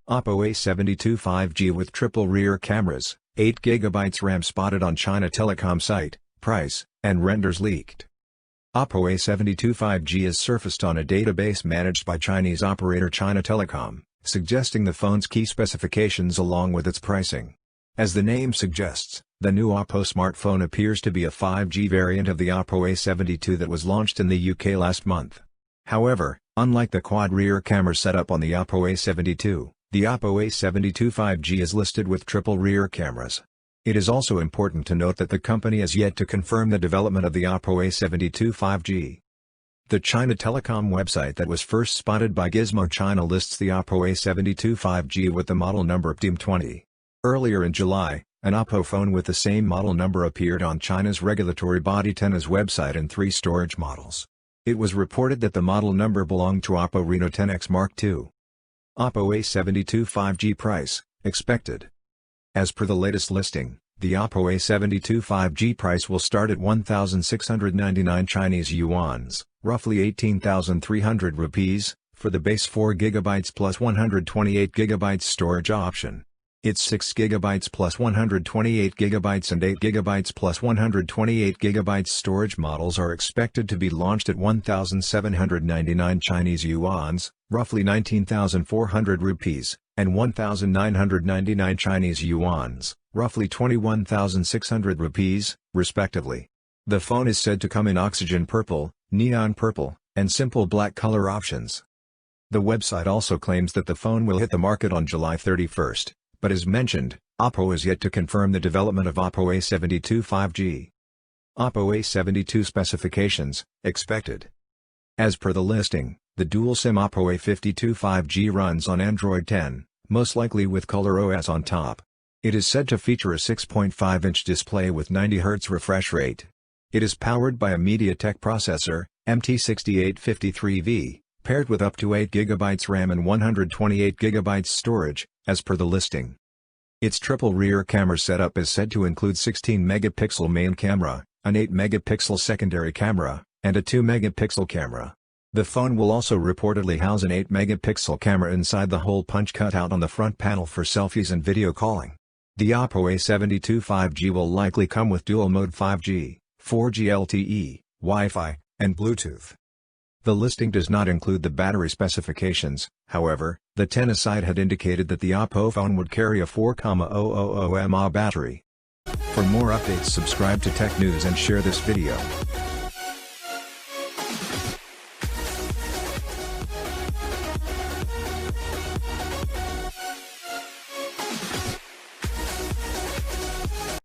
Oppo A72 5G with triple rear cameras, 8GB RAM spotted on China Telecom site, price, and renders leaked. Oppo A72 5G is surfaced on a database managed by Chinese operator China Telecom, suggesting the phone's key specifications along with its pricing. As the name suggests, the new Oppo smartphone appears to be a 5G variant of the Oppo A72 that was launched in the UK last month. However, unlike the quad rear camera setup on the Oppo A72, the Oppo A72 5G is listed with triple rear cameras. It is also important to note that the company has yet to confirm the development of the Oppo A72 5G. The China Telecom website that was first spotted by Gizmo China lists the Oppo A72 5G with the model number DIM20. Earlier in July, an Oppo phone with the same model number appeared on China's regulatory body Tenna's website in 3 storage models. It was reported that the model number belonged to Oppo Reno 10X Mark II. Oppo A72 5G price, expected. As per the latest listing, the Oppo A72 5G price will start at 1,699 Chinese yuans, roughly 18,300 rupees, for the base 4GB plus 128GB storage option. Its 6GB plus 128GB and 8GB plus 128GB storage models are expected to be launched at 1,799 Chinese yuans, roughly 19,400 rupees, and 1,999 Chinese yuans, roughly 21,600 rupees, respectively. The phone is said to come in oxygen purple, neon purple, and simple black color options. The website also claims that the phone will hit the market on July 31st. But as mentioned, Oppo is yet to confirm the development of Oppo A72 5G. Oppo A72 specifications, expected. As per the listing, the dual-SIM Oppo A52 5G runs on Android 10, most likely with ColorOS on top. It is said to feature a 6.5-inch display with 90Hz refresh rate. It is powered by a MediaTek processor, MT6853V, paired with up to 8GB RAM and 128GB storage, as per the listing. Its triple rear camera setup is said to include 16-megapixel main camera, an 8-megapixel secondary camera, and a 2-megapixel camera. The phone will also reportedly house an 8-megapixel camera inside the hole punch cutout on the front panel for selfies and video calling. The Oppo A72 5G will likely come with dual-mode 5G, 4G LTE, Wi-Fi, and Bluetooth. The listing does not include the battery specifications, however, the Tenna site had indicated that the Oppo phone would carry a 4,000 mAh battery. For more updates, subscribe to Tech News and share this video.